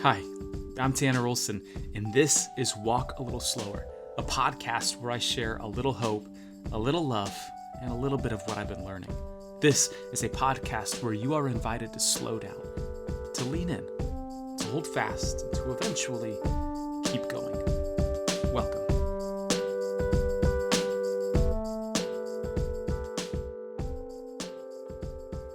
Hi, I'm Tanner Olson, and this is Walk a Little Slower, a podcast where I share a little hope, a little love, and a little bit of what I've been learning. This is a podcast where you are invited to slow down, to lean in, to hold fast, and to eventually keep going. Welcome.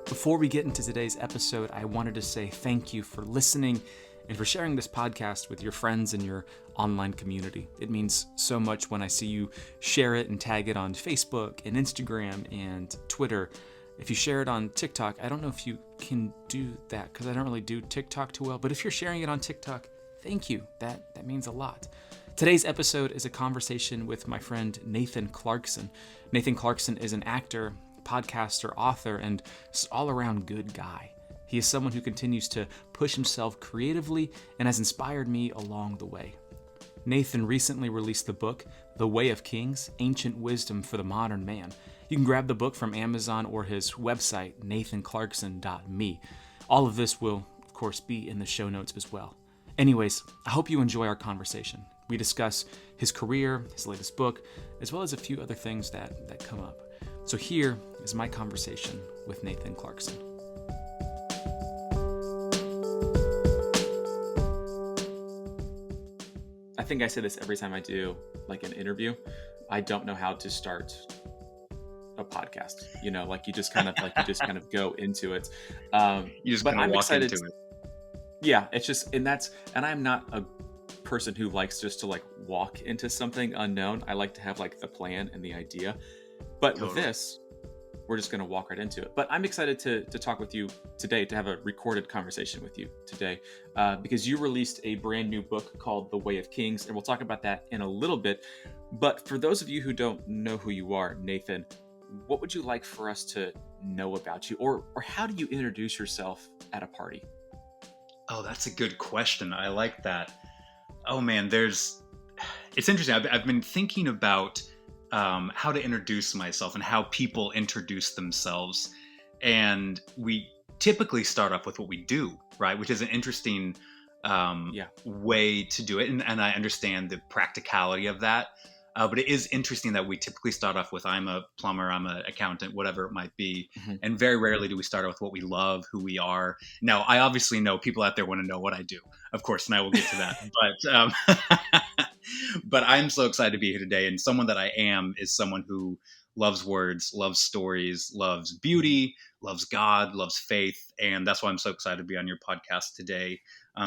Before we get into today's episode, I wanted to say thank you for listening and for sharing this podcast with your friends and your online community. It means so much when I see you share it and tag it on Facebook and Instagram and Twitter. If you share it on TikTok, I don't know if you can do that because I don't really do TikTok too well, but if you're sharing it on TikTok, thank you. That means a lot. Today's episode is a conversation with my friend Nathan Clarkson. Nathan Clarkson is an actor, podcaster, author, and all-around good guy. He is someone who continues to push himself creatively and has inspired me along the way. Nathan recently released the book, The Way of Kings, Ancient Wisdom for the Modern Man. You can grab the book from Amazon or his website, nathanclarkson.me. All of this will, of course, be in the show notes as well. Anyways, I hope you enjoy our conversation. We discuss his career, his latest book, as well as a few other things that come up. So here is my conversation with Nathan Clarkson. I think I say this every time I do like an interview. I don't know how to start a podcast. You know, like you just kind of go into it. You just kind of walk into it. Yeah, it's just, and I'm not a person who likes just to like walk into something unknown. I like to have like the plan and the idea. But With this, we're just going to walk right into it. But I'm excited to talk with you today, to have a recorded conversation with you today, because you released a brand new book called The Way of Kings, and we'll talk about that in a little bit. But for those of you who don't know who you are, Nathan, what would you like for us to know about you? Or how do you introduce yourself at a party? Oh, that's a good question. I like that. Oh man, it's interesting. I've been thinking about how to introduce myself and how people introduce themselves. And we typically start off with what we do, right? Which is an interesting way to do it. And I understand the practicality of that. But it is interesting that we typically start off with, I'm a plumber, I'm an accountant, whatever it might be. Mm-hmm. And very rarely do we start off with what we love, who we are. Now, I obviously know people out there want to know what I do, of course, and I will get to that. But I'm so excited to be here today. And someone that I am is someone who loves words, loves stories, loves beauty, loves God, loves faith. And that's why I'm so excited to be on your podcast today.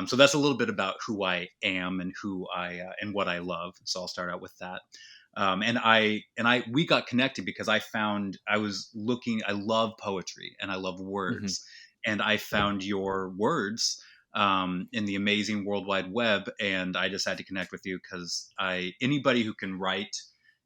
So that's a little bit about who I am and who and what I love. So I'll start out with that. We got connected because I love poetry and I love words. Mm-hmm. And I found your words in the amazing World Wide Web. And I just had to connect with you because anybody who can write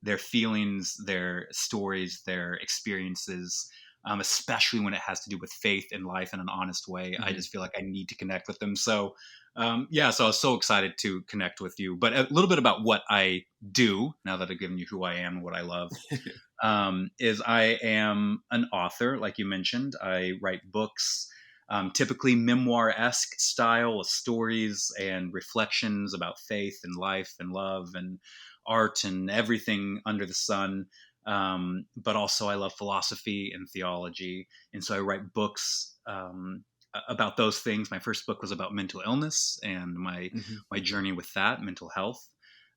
their feelings, their stories, their experiences, especially when it has to do with faith and life in an honest way. Mm-hmm. I just feel like I need to connect with them. So, so I was so excited to connect with you. But a little bit about what I do, now that I've given you who I am and what I love, is I am an author, like you mentioned. I write books, typically memoir-esque style of stories and reflections about faith and life and love and art and everything under the sun. But also I love philosophy and theology. And so I write books about those things. My first book was about mental illness and my journey with that, mental health.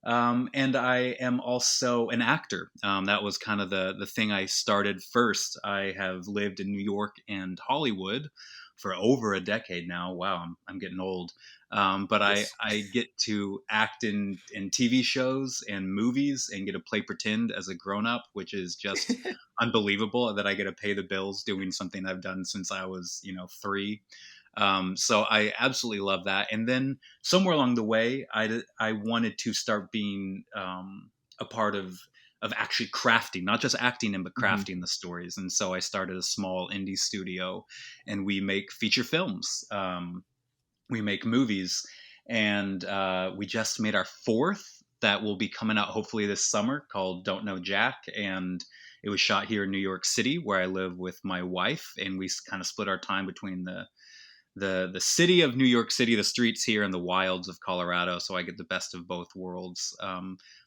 And I am also an actor. That was kind of the thing I started first. I have lived in New York and Hollywood for over a decade now. Wow, I'm getting old. But yes. I get to act in TV shows and movies and get to play pretend as a grown-up, which is just unbelievable that I get to pay the bills doing something I've done since I was, 3. So I absolutely love that. And then somewhere along the way, I wanted to start being a part of actually crafting, not just acting in, but crafting the stories. And so I started a small indie studio, and we make feature films. We make movies, and we just made our 4th that will be coming out hopefully this summer, called Don't Know Jack. And it was shot here in New York City, where I live with my wife, and we kind of split our time between the city of New York City, the streets here, and the wilds of Colorado. So I get the best of both worlds.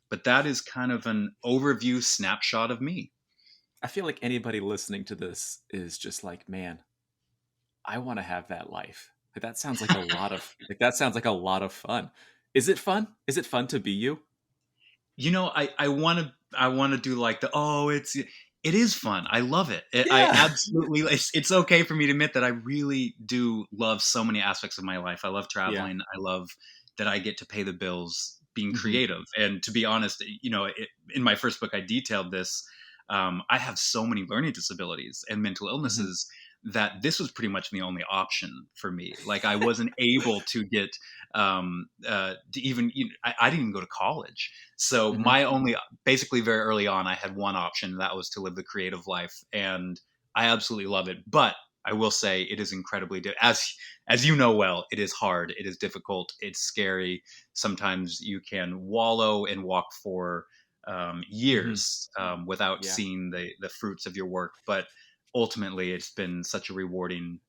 But that is kind of an overview snapshot of me. I feel like anybody listening to this is just like, man, I want to have that life. Like that sounds like a lot of that sounds like a lot of fun. Is it fun? Is it fun to be you? I want to do like it is fun. I love it. I Yeah. absolutely it's okay for me to admit that I really do love so many aspects of my life. I love Yeah. traveling. I love that I get to pay the bills being Hmm. creative. And to be honest, in my first book I detailed this. I have so many learning disabilities and mental Hmm. illnesses that this was pretty much the only option for me. Like I wasn't able to get to even I didn't even go to college. So Hmm. my only basically very early on I had one option, and that was to live the creative life, and I absolutely love it. But I will say it is incredibly as you know well, it is hard, it is difficult, it's scary. Sometimes you can wallow and walk for Hmm. years without Yeah. seeing the fruits of your work, but ultimately it's been such a rewarding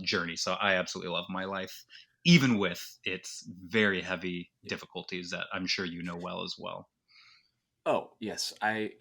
journey. So I absolutely love my life, even with its very heavy difficulties that I'm sure you know well as well. Oh, yes. I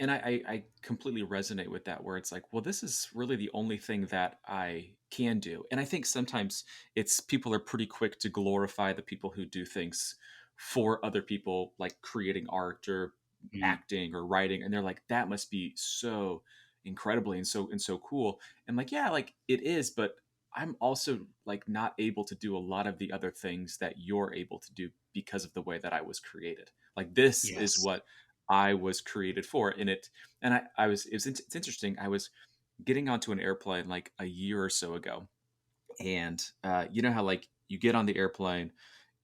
completely resonate with that where it's like, well, this is really the only thing that I can do. And I think sometimes it's people are pretty quick to glorify the people who do things for other people, like creating art or Mm, acting or writing, and they're like, that must be so incredibly and so cool. And like, yeah, like it is, but I'm also like not able to do a lot of the other things that you're able to do because of the way that I was created. Like this is yes. what I was created for in it. And I was, it's interesting. I was getting onto an airplane like a year or so ago. And you know how like you get on the airplane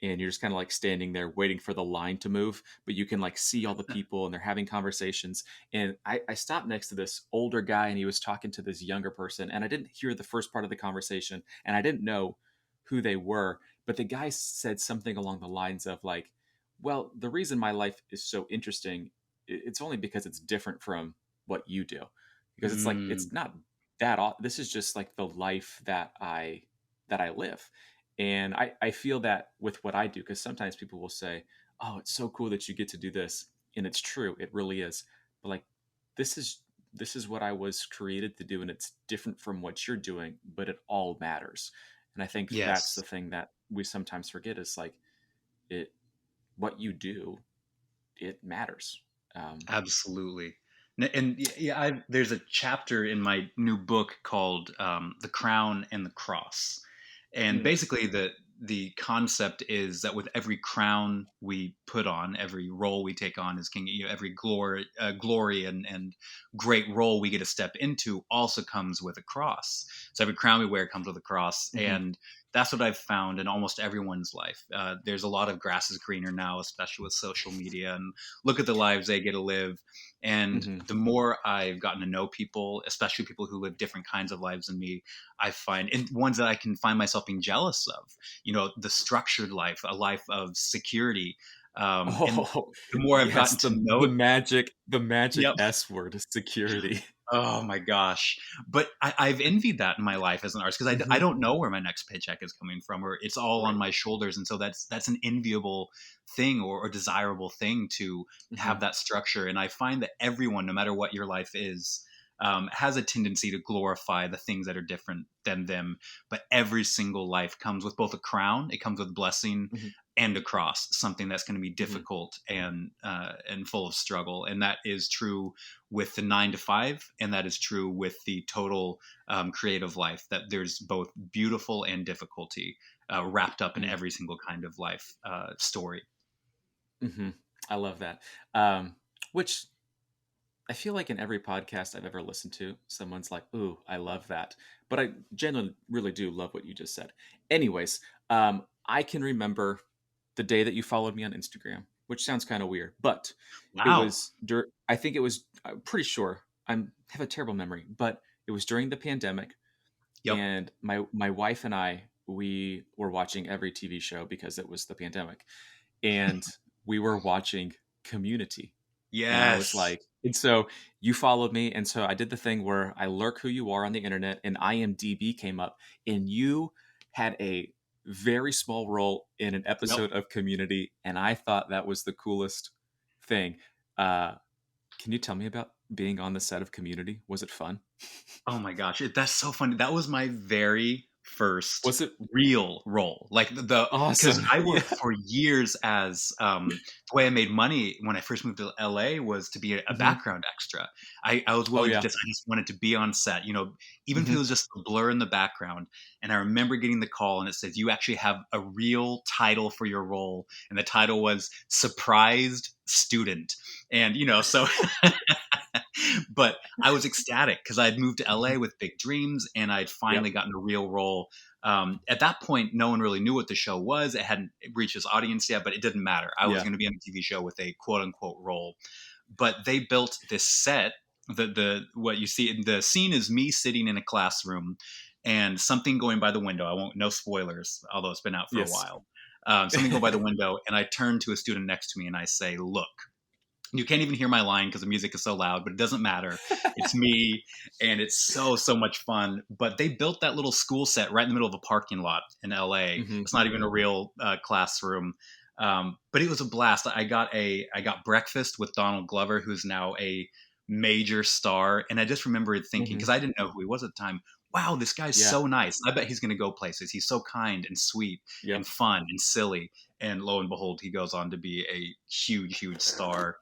and you're just kind of like standing there waiting for the line to move, but you can like see all the people and they're having conversations. And I stopped next to this older guy and he was talking to this younger person. And I didn't hear the first part of the conversation and I didn't know who they were. But the guy said something along the lines of like, well, the reason my life is so interesting, it's only because it's different from what you do. Because it's like, Mm, it's not this is just like the life that I live. And I feel that with what I do, because sometimes people will say, oh, it's so cool that you get to do this. And it's true, it really is. But like this is this is what I was created to do, and it's different from what you're doing, but it all matters. And I think that's the yes, thing that we sometimes forget is like it what you do, it matters. Um, absolutely. Yeah, there's a chapter in my new book called "The Crown and the Cross," and mm, basically the concept is that with every crown we put on, every role we take on as king, every glory and great role we get to step into also comes with a cross. So every crown we wear comes with a cross, mhm, and that's what I've found in almost everyone's life. There's a lot of grass is greener now, especially with social media, and look at the lives they get to live. And mhm. the more I've gotten to know people, especially people who live different kinds of lives than me, I find, and ones that I can find myself being jealous of, the structured life, a life of security. And Oh, the more I've yes, gotten to know, the magic yep. S word is security. Oh my gosh. But I've envied that in my life as an artist because I Mhm. don't know where my next paycheck is coming from, or it's all on Right. my shoulders. And so that's an enviable thing, or desirable thing, to have Mhm. that structure. And I find that everyone, no matter what your life is, has a tendency to glorify the things that are different than them. But every single life comes with both a crown, it comes with blessing, Mhm. and a cross, something that's going to be Mhm. difficult and full of struggle. And that is true with the 9 to 5, and that is true with the total creative life. That there's both beautiful and difficulty wrapped up in Mhm. every single kind of life story. Mhm. I love that. Which I feel like in every podcast I've ever listened to, someone's like, "Ooh, I love that." But I genuinely really do love what you just said. Anyways, I can remember the day that you followed me on Instagram, which sounds kind of weird, but it Wow. was I think it was I'm pretty sure. Have a terrible memory, but it was during the pandemic Yep. and my wife and I we were watching every TV show because it was the pandemic, and we were watching Community, and I was Yes. like, and so you followed me, and so I did the thing where I lurk who you are on the internet, and IMDb came up, and you had a very small role in an Yep. episode of Community, and I thought that was the coolest thing. Uh, can you tell me about being on the set of Community? Was it fun? Oh my gosh, that's so funny. That was my very first Was it real role. Like because awesome? I Yeah. worked for years as the way I made money when I first moved to LA was to be a Hmm. background extra. I was Oh willing to yeah. I just wanted to be on set, even if it Hmm. was just a blur in the background. And I remember getting the call and it says you actually have a real title for your role, and the title was surprised student. And so but I was ecstatic because I'd moved to Hmm. LA with big dreams and I'd finally Yep. gotten a real role. At that point, no one really knew what the show was. It hadn't reached its audience yet, but it didn't matter. I was Yeah. going to be on a TV show with a quote unquote role. But they built this set. The what you see in the scene is me sitting in a classroom and something going by the window. I won't, no spoilers, although it's been out for a Yes. while. Something go by the window, and I turn to a student next to me and I say, "Look." You can't even hear my line because the music is so loud, but it doesn't matter. It's me, and it's so much fun. But they built that little school set right in the middle of a parking lot in LA. Hmm. It's not even a real classroom, but it was a blast. I got breakfast with Donald Glover, who's now a major star, and I just remember thinking Hmm. because I didn't know who he was at the time. Wow, this guy's Yeah. so nice. I bet he's going to go places. He's so kind and sweet and Yep. fun and silly. And lo and behold, he goes on to be a huge star.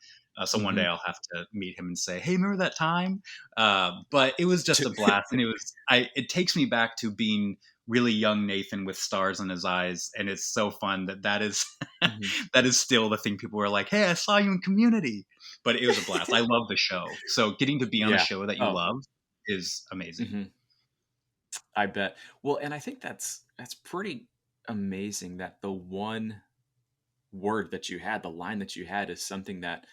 So one day Hmm. I'll have to meet him and say, "Hey, remember that time?" But it was just a blast, and it takes me back to being really young Nathan with stars in his eyes, and it's so fun that is Hmm. that is still the thing people were like, "Hey, I saw you in Community," but it was a blast. I love the show, so getting to be on a Yeah. show that you Oh. love is amazing. Hmm. I bet. Well, and I think that's pretty amazing that the one word that you had, the line that you had, is something that,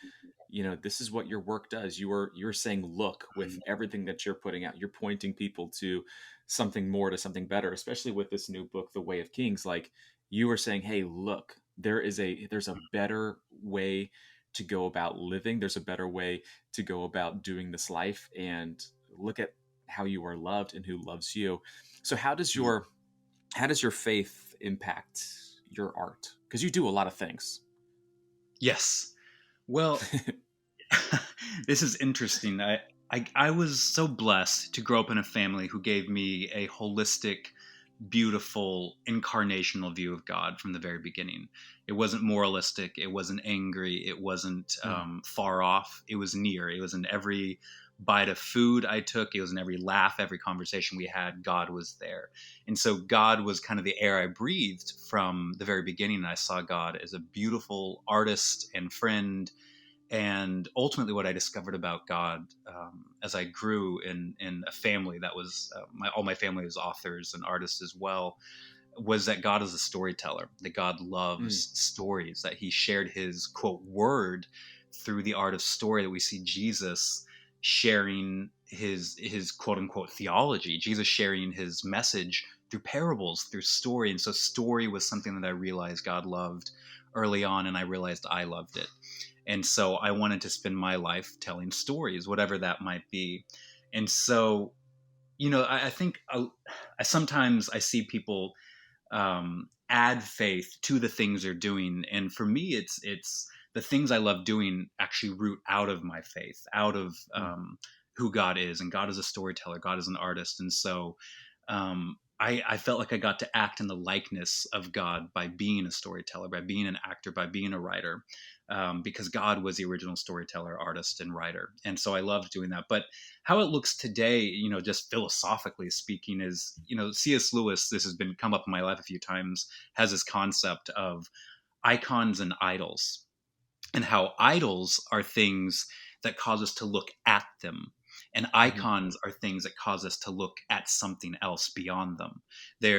this is what your work does. You're saying look with everything that you're putting out. You're pointing people to something more, to something better, especially with this new book, The Way of Kings. Like, you were saying, hey, look, there's a better way to go about living. There's a better way to go about doing this life, and look at how you are loved and who loves you. So how does your faith impact your art? Because you do a lot of things. Yes. Well, this is interesting. I was so blessed to grow up in a family who gave me a holistic, beautiful, incarnational view of God from the very beginning. It wasn't moralistic. It wasn't angry. It wasn't Mm, far off. It was near. It was in every bite of food I took. It was in every laugh, every conversation we had. God was there. And so God was kind of the air I breathed from the very beginning. And I saw God as a beautiful artist and friend, and ultimately what I discovered about God as I grew in a family that was all my family was authors and artists as well, was that God is a storyteller, that God mm, loves stories, that he shared his quote word through the art of story, that we see Jesus sharing his quote unquote theology, Jesus sharing his message through parables, through story. And so story was something that I realized God loved early on, and I realized I loved it. And so I wanted to spend my life telling stories, whatever that might be. And so, I think I sometimes I see people add faith to the things they're doing, and for me, it's the things I love doing actually root out of my faith, out of mm, who God is, and God is a storyteller, God is an artist, and so I felt like I got to act in the likeness of God by being a storyteller, by being an actor, by being a writer, because God was the original storyteller, artist, and writer. And so I loved doing that. But how it looks today, just philosophically speaking, is, C.S. Lewis, this has been come up in my life a few times, has this concept of icons and idols, and how idols are things that cause us to look at them, and mhm, icons are things that cause us to look at something else beyond them.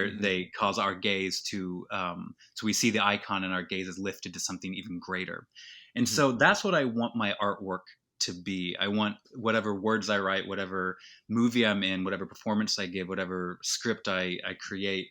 mhm, They cause our gaze to so we see the icon and our gaze is lifted to something even greater. And mhm, so that's what I want my artwork to be. I want whatever words I write, whatever movie I'm in, whatever performance I give, whatever script I create,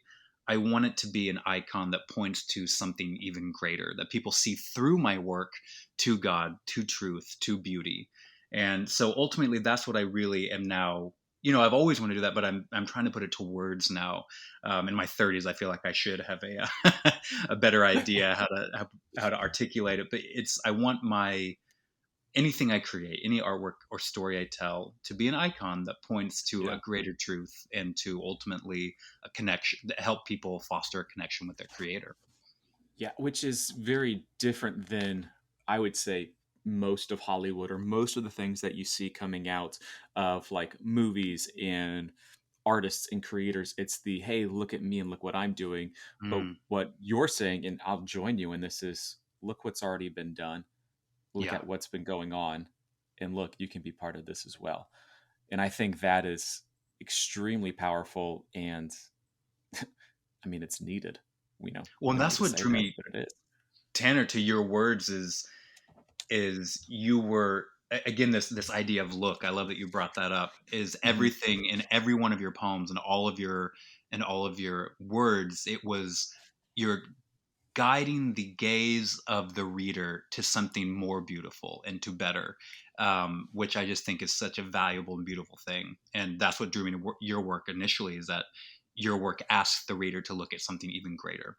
I want it to be an icon that points to something even greater, that people see through my work to God, to truth, to beauty. And so ultimately, that's what I really am now I've always wanted to do that, but I'm trying to put it to words now. In my 30s, I feel like I should have a a better idea how to articulate it. But I want my anything I create, any artwork or story I tell, to be an icon that points to a Yeah. greater truth and to ultimately a connection that help people foster a connection with their creator. Yeah, which is very different than, I would say, most of Hollywood or most of the things that you see coming out of like movies and artists and creators. It's the, hey, look at me and look what I'm doing. But Mm, what you're saying, and I'll join you in this, is look what's already been done. Look yeah. at what's been going on. And look, you can be part of this as well. And I think that is extremely powerful. And I mean, it's needed. Well, We and don't need that's to what say drew that, me, but it is. Tanner, to your words is you were again this idea of look. I love that you brought that up. Is Mhm. everything in every one of your poems and all of your words? It was you're guiding the gaze of the reader to something more beautiful and to better, which I just think is such a valuable and beautiful thing. And that's what drew me to your work initially, is that your work asks the reader to look at something even greater.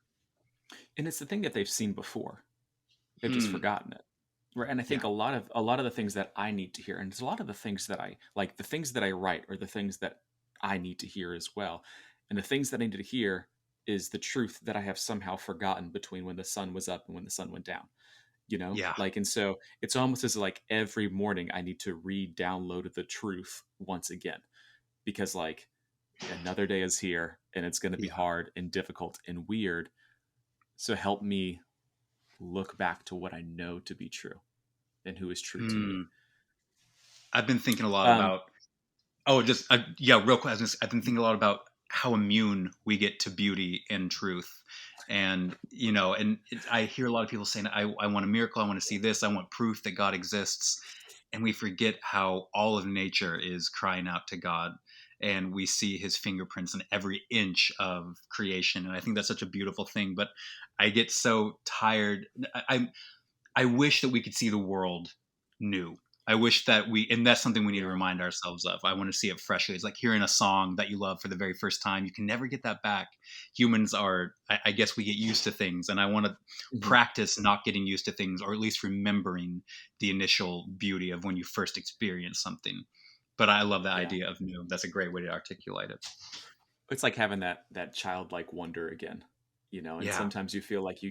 And it's the thing that they've seen before. They've just Hmm. forgotten it. Right. And I Yeah. think a lot of the things that I need to hear, and it's a lot of the things that I like, the things that I write are the things that I need to hear as well. And the things that I need to hear is the truth that I have somehow forgotten between when the sun was up and when the sun went down. Yeah. Like, and so it's almost as like every morning I need to re-download the truth once again, because like another day is here and it's going to be Yeah. hard and difficult and weird. So help me look back to what I know to be true and who is true to me. Hmm. I've been thinking a lot Um, about. Oh, just yeah, real quick. I've been thinking a lot about how immune we get to beauty and truth, and I hear a lot of people saying, I want a miracle. I want to see this. I want proof that God exists." And we forget how all of nature is crying out to God, and we see His fingerprints in every inch of creation. And I think that's such a beautiful thing. But I get so tired. I wish that we could see the world new. I wish that and that's something we need to yeah. remind ourselves of. I want to see it freshly. It's like hearing a song that you love for the very first time. You can never get that back. Humans are, I guess we get used to things, and I want to Mhm. practice not getting used to things, or at least remembering the initial beauty of when you first experience something. But I love that Yeah. idea of new. That's a great way to articulate it. It's like having that childlike wonder again, and Yeah. sometimes you feel like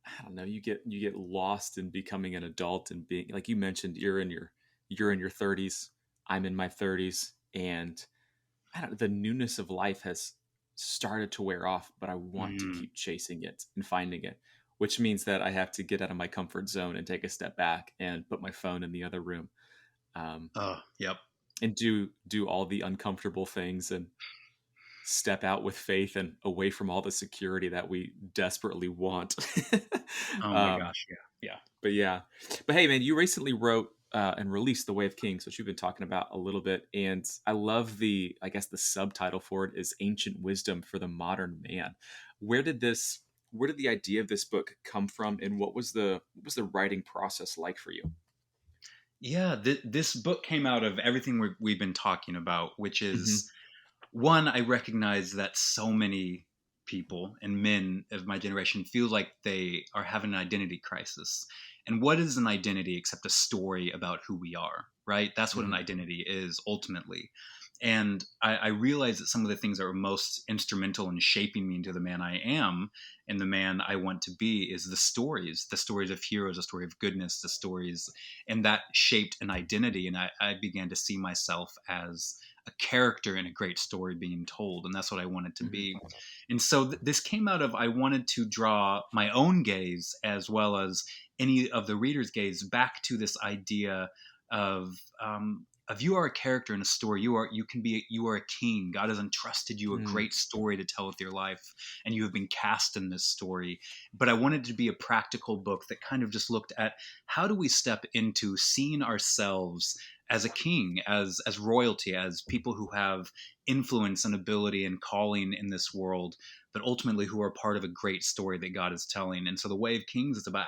I don't know, you get lost in becoming an adult and being like you mentioned, you're in your 30s, I'm in my 30s, and I don't the newness of life has started to wear off, but I want to Mm. keep chasing it and finding it, which means that I have to get out of my comfort zone and take a step back and put my phone in the other room, um, Oh, yep. and do all the uncomfortable things and step out with faith and away from all the security that we desperately want. Oh my um, gosh. Yeah. but yeah, but hey, man, you recently wrote and released The Way of Kings, which you've been talking about a little bit, and I love I guess the subtitle for it is Ancient Wisdom for the Modern Man. Where did this? Where did the idea of this book come from, and what was the writing process like for you? Yeah. This book came out of everything we've been talking about, which Hmm. is one, I recognize that so many people and men of my generation feel like they are having an identity crisis. And what is an identity except a story about who we are, right? That's what an Hmm. identity is ultimately. And I realize that some of the things that were most instrumental in shaping me into the man I am and the man I want to be is the stories of heroes, the story of goodness, the stories, and that shaped an identity. And I began to see myself as a character in a great story being told, and that's what I wanted to Hmm. be. And so this came out of I wanted to draw my own gaze as well as any of the reader's gaze back to this idea of you are a character in a story. You are a king. God has entrusted you a Mm. great story to tell with your life, and you have been cast in this story. But I wanted it to be a practical book that kind of just looked at how do we step into seeing ourselves as a king, as royalty, as people who have influence and ability and calling in this world, but ultimately who are part of a great story that God is telling. And so the Way of Kings is about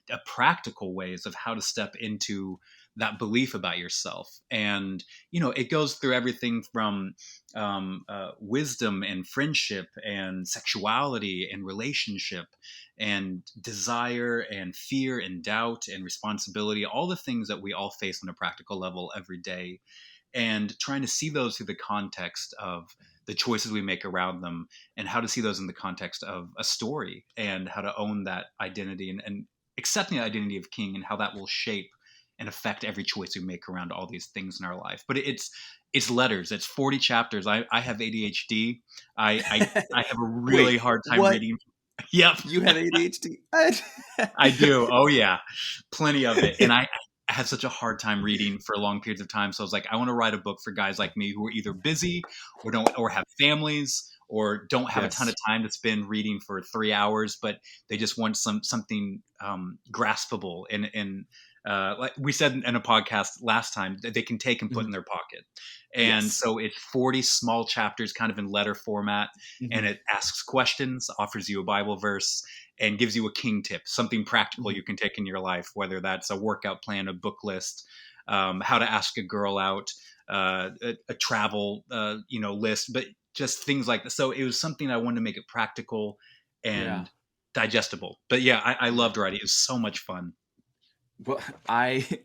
a practical ways of how to step into that belief about yourself. And, it goes through everything from wisdom and friendship and sexuality and relationship and desire and fear and doubt and responsibility, all the things that we all face on a practical level every day, and trying to see those through the context of the choices we make around them, and how to see those in the context of a story, and how to own that identity, and accepting the identity of king, and how that will shape and affect every choice we make around all these things in our life. But it's letters. It's 40 chapters. I have ADHD. I have a really Wait, hard time what? reading. Yep. You have ADHD? I do. Oh yeah, plenty of it. And I have such a hard time reading for long periods of time. So I was like, I want to write a book for guys like me who are either busy or don't, or have families, or don't have a ton Yes. of time to spend reading for 3 hours, but they just want something graspable, and like we said in a podcast last time, that they can take and put Mhm. in their pocket. And Yes. so it's 40 small chapters, kind of in letter format, and Mhm. it asks questions, offers you a Bible verse, and gives you a king tip, something practical Mhm. you can take in your life, whether that's a workout plan, a book list, how to ask a girl out, a travel, list, but just things like that. So it was something I wanted to make it practical Yeah. and digestible. But yeah, I Yeah. loved writing. It was so much fun. Well, I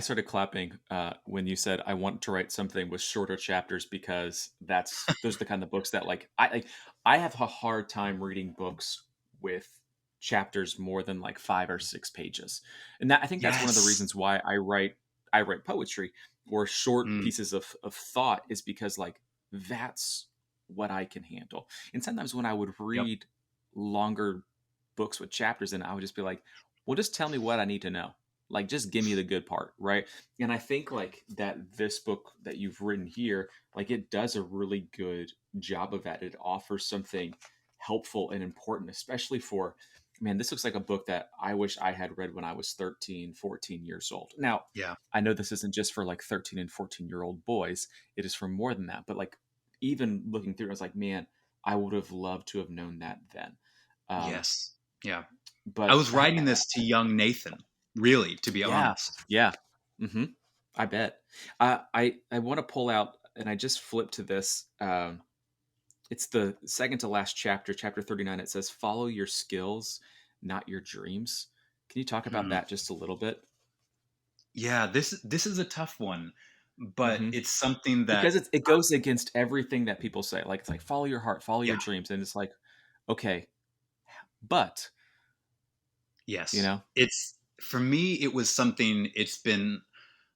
started clapping when you said I want to write something with shorter chapters because those are the kind of books that I have a hard time reading books with chapters more than like 5 or 6 pages, and I think that's one of the Yes. reasons why I write poetry or short Mm, pieces of thought, is because like that's what I can handle. And sometimes when I would yep. read longer books with chapters, and I would just be like, well, just tell me what I need to know. Like, just give me the good part, right? And I think like that this book that you've written here, like it does a really good job of that. It offers something helpful and important, especially for, man, this looks like a book that I wish I had read when I was 13, 14 years old. Now, Yeah. I know this isn't just for like 13 and 14-year-old boys. It is for more than that. But like, even looking through, I was like, man, I would have loved to have known that then. Um, Yes. Yeah. I but was writing this to young Nathan, really, to be yeah, honest. yeah. hmm I bet. I want to pull out, and I just flipped to this. It's the second to last chapter, chapter 39. It says, "Follow your skills, not your dreams." Can you talk about Hmm. that just a little bit? Yeah, this is a tough one, but hmm it's something that Because it goes against everything that people say. Like it's like follow your heart, follow yeah, your dreams, and it's like, okay, but you yes. know, It's for me it was something, it's been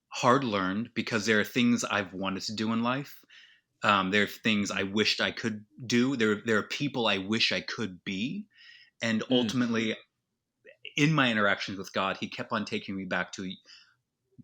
hard learned because there are things I've wanted to do in life. There are things I wished I could do. There are people I wish I could be, and mm, ultimately, in my interactions with God, He kept on taking me back to,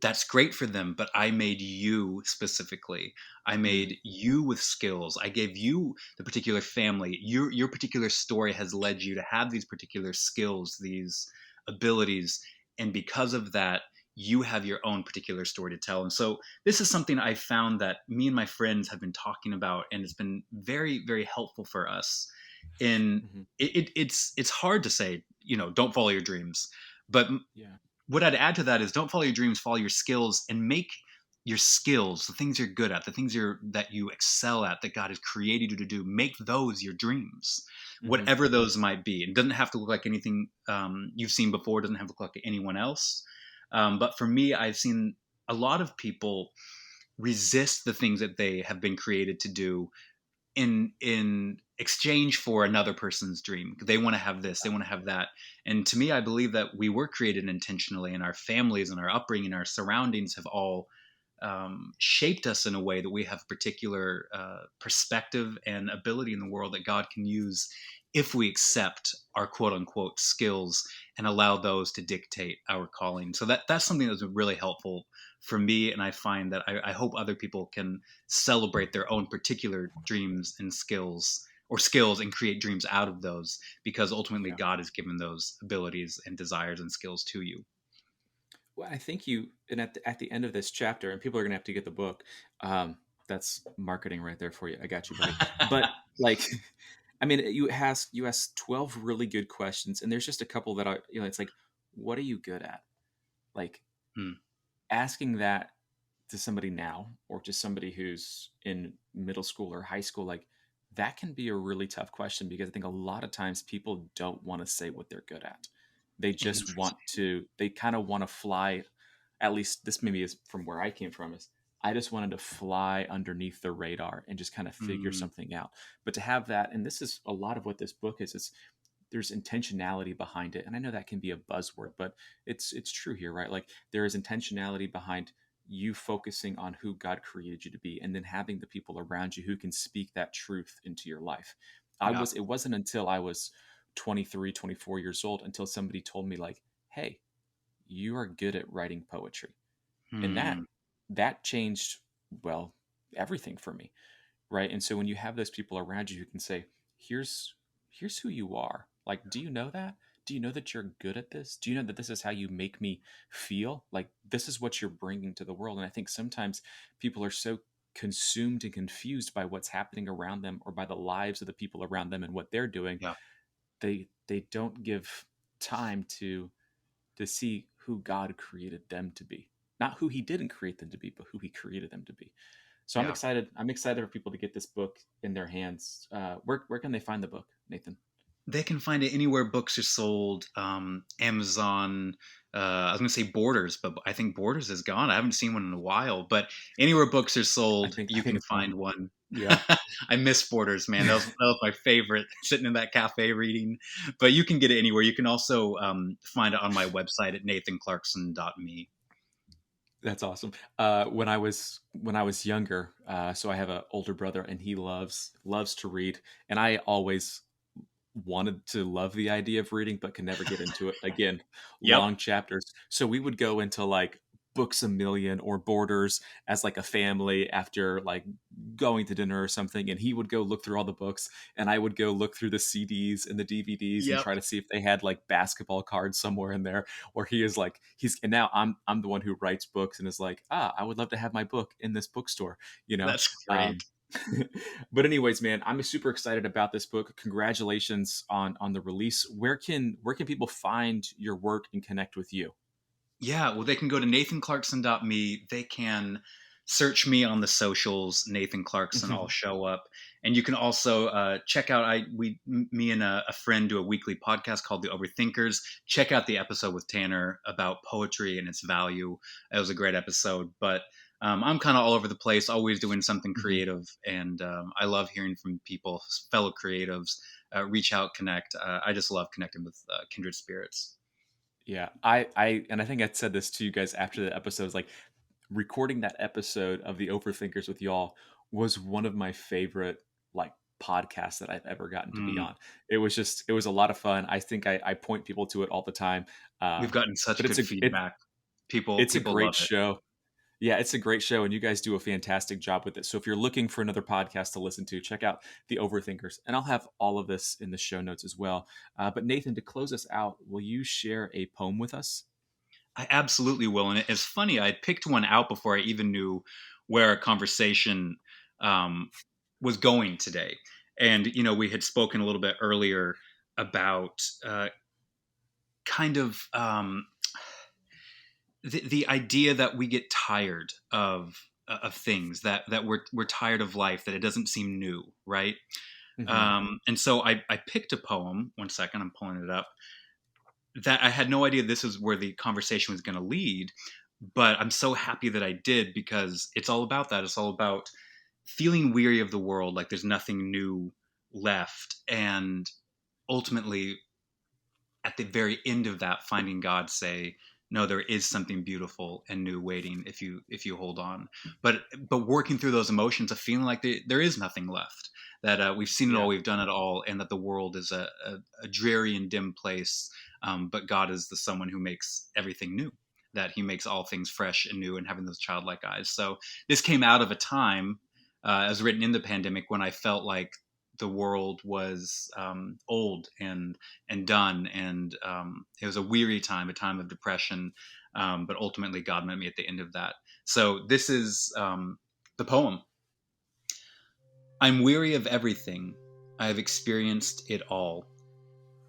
that's great for them, but I made you specifically. I mm, made you with skills. I gave you the particular family. Your particular story has led you to have these particular skills, these abilities, and because of that, you have your own particular story to tell. And so this is something I found that me and my friends have been talking about, and it's been very, very helpful for us. In hmm it's hard to say, don't follow your dreams, but yeah, what I'd add to that is don't follow your dreams, follow your skills, and make your skills, the things you're good at, the things that you excel at, that God has created you to do, make those your dreams, hmm whatever those might be. It doesn't have to look like anything you've seen before. It doesn't have to look like anyone else. But for me, I've seen a lot of people resist the things that they have been created to do in exchange for another person's dream. They want to have this, they want to have that. And to me, I believe that we were created intentionally, and our families and our upbringing, our surroundings have all shaped us in a way that we have particular perspective and ability in the world that God can use if we accept our quote unquote skills and allow those to dictate our calling. So that's something that's really helpful for me, and I find that I hope other people can celebrate their own particular dreams and skills and create dreams out of those, because ultimately yeah. God has given those abilities and desires and skills to you. Well, I think you, and at the end of this chapter, and people are gonna have to get the book. Um, that's marketing right there for you. I got you, buddy. But like, I mean, you ask 12 really good questions, and there's just a couple that are, it's like, what are you good at? Like, Hmm. asking that to somebody now, or to somebody who's in middle school or high school, like that can be a really tough question, because I think a lot of times people don't want to say what they're good at. They just want Interesting. to, they kind of want to fly. At least this maybe is from where I came from, is I just wanted to fly underneath the radar and just kind of figure Mm, something out. But to have that, and this is a lot of what this book is there's intentionality behind it. And I know that can be a buzzword, but it's true here, right? Like there is intentionality behind you focusing on who God created you to be, and then having the people around you who can speak that truth into your life. yeah. It wasn't until I was 23, 24 years old until somebody told me like, "Hey, you are good at writing poetry." And Hmm. that changed, well, everything for me, right? And so when you have those people around you who can say, here's who you are, like, do you know that, do you know that you're good at this, do you know that this is how you make me feel, like this is what you're bringing to the world. And I think sometimes people are so consumed and confused by what's happening around them, or by the lives of the people around them and what they're doing, Yeah. they don't give time to see who God created them to be, not who he didn't create them to be, but who he created them to be. So I'm Yeah. excited. I'm excited for people to get this book in their hands. Where can they find the book, Nathan? They can find it anywhere books are sold. Amazon. I was going to say Borders, but I think Borders is gone. I haven't seen one in a while. But anywhere books are sold, I you think can it's gone. find one. Yeah, I miss Borders, man. That was my favorite. Sitting in that cafe reading. But you can get it anywhere. You can also find it on my website at nathanclarkson.me. that's awesome. When I was younger, so I have an older brother, and he loves to read, and I always wanted to love the idea of reading, but could never get into it. Again, Yep. long chapters. So we would go into like Books a Million or Borders as like a family after like going to dinner or something. And he would go look through all the books, and I would go look through the CDs and the DVDs and Yep. try to see if they had like basketball cards somewhere in there. Or he is like, and now I'm the one who writes books and is like, I would love to have my book in this bookstore, you know? That's great. Um, but anyways, man, I'm super excited about this book. Congratulations on the release. Where can people find your work and connect with you? Yeah, well, they can go to nathanclarkson.me. They can search me on the socials, Nathan Clarkson. I'll show up, and you can also check out. Me and a friend do a weekly podcast called The Overthinkers. Check out the episode with Tanner about poetry and its value. It was a great episode, but I'm kind of all over the place, always doing something creative, and I love hearing from people, fellow creatives. Reach out, connect. I just love connecting with kindred spirits. Yeah, and I think I said this to you guys after the episode. Is like recording that episode of the Overthinkers with y'all was one of my favorite like podcasts that I've ever gotten to be Mm. on. It was a lot of fun. I think I point people to it all the time. We've Um, gotten such but good feedback. it's a People great love it. show. Yeah, it's a great show, and you guys do a fantastic job with it. So if you're looking for another podcast to listen to, check out The Overthinkers. And I'll have all of this in the show notes as well. But Nathan, to close us out, will you share a poem with us? I absolutely will. And it's funny, I picked one out before I even knew where our conversation um, was going today. And, we had spoken a little bit earlier about kind of the idea that we get tired of things, that we're tired of life, that it doesn't seem new, right? Hmm. And so I picked a poem. One second, I'm pulling it up. That I had no idea this is where the conversation was going to lead, but I'm so happy that I did, because it's all about that. It's all about feeling weary of the world, like there's nothing new left, and ultimately at the very end of that, finding God say, no, there is something beautiful and new waiting if you hold on. But working through those emotions of feeling like there is nothing left, that we've seen it all, Yeah. we've done it all, and that the world is a dreary and dim place. But God is the someone who makes everything new, that He makes all things fresh and new, and having those childlike eyes. So this came out of a time, as written in the pandemic, when I felt like the world was old and done, and it was a weary time, a time of depression. But ultimately, God met me at the end of that. So this is the poem. I'm weary of everything. I have experienced it all.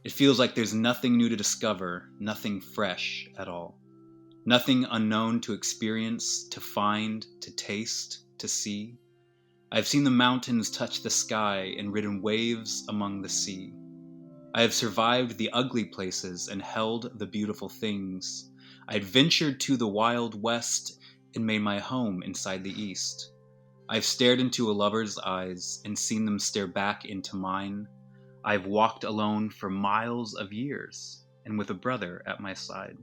It feels like there's nothing new to discover, nothing fresh at all. Nothing unknown to experience, to find, to taste, to see. I have seen the mountains touch the sky and ridden waves among the sea. I have survived the ugly places and held the beautiful things. I had ventured to the wild west and made my home inside the east. I have stared into a lover's eyes and seen them stare back into mine. I have walked alone for miles of years and with a brother at my side.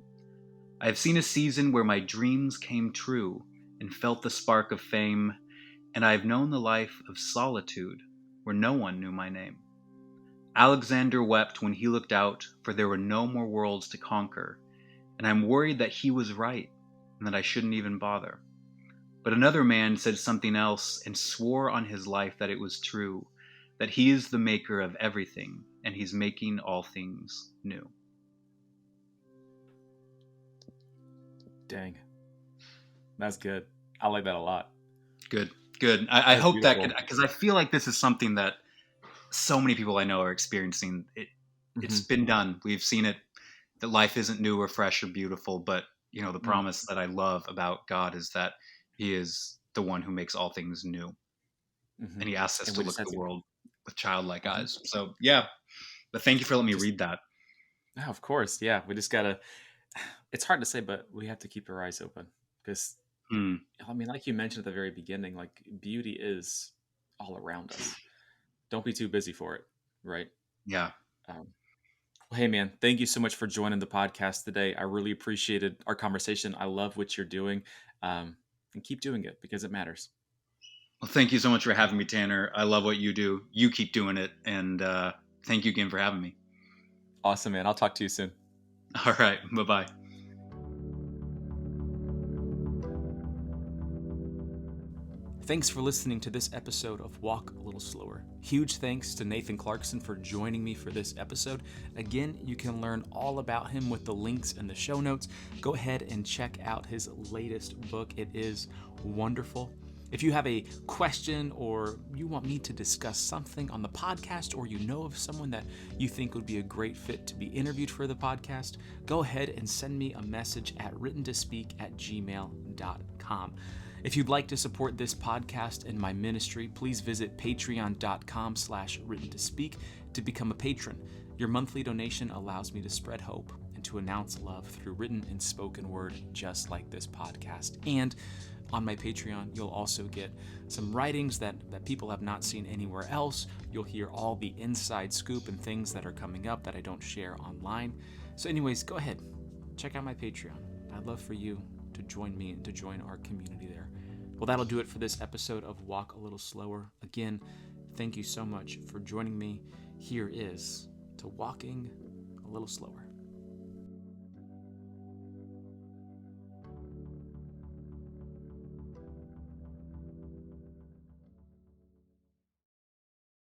I have seen a season where my dreams came true and felt the spark of fame, and I have known the life of solitude where no one knew my name. Alexander wept when he looked out, for there were no more worlds to conquer, and I'm worried that he was right and that I shouldn't even bother. But another man said something else and swore on his life that it was true, that he is the maker of everything and he's making all things new. Dang. That's good. I like that a lot. Good. I hope beautiful. that could, because I feel like this is something that so many people I know are experiencing. It's been done. We've seen it, that life isn't new or fresh or beautiful, but the promise that I love about God is that he is the one who makes all things new. And he asks us to look at the world with childlike eyes. So yeah, but thank you for letting me read that. Oh, of course. Yeah. We just gotta, it's hard to say, but we have to keep our eyes open because I mean, like you mentioned at the very beginning, like beauty is all around us. Don't be too busy for it. Right. Yeah. Well, hey man, thank you so much for joining the podcast today. I really appreciated our conversation. I love what you're doing, and keep doing it because it matters. Well, thank you so much for having me, Tanner. I love what you do. You keep doing it. And thank you again for having me. Awesome, man. I'll talk to you soon. All right. Bye-bye. Thanks for listening to this episode of Walk a Little Slower. Huge thanks to Nathan Clarkson for joining me for this episode. Again, you can learn all about him with the links in the show notes. Go ahead and check out his latest book. It is wonderful. If you have a question or you want me to discuss something on the podcast, or you know of someone that you think would be a great fit to be interviewed for the podcast, go ahead and send me a message at writtentospeak@gmail.com. If you'd like to support this podcast and my ministry, please visit patreon.com/writtentospeak to become a patron. Your monthly donation allows me to spread hope and to announce love through written and spoken word, just like this podcast. And on my Patreon, you'll also get some writings that people have not seen anywhere else. You'll hear all the inside scoop and things that are coming up that I don't share online. So anyways, go ahead, check out my Patreon. I'd love for you to join me and to join our community there. Well, that'll do it for this episode of Walk a Little Slower. Again, thank you so much for joining me. Here is to walking a little slower.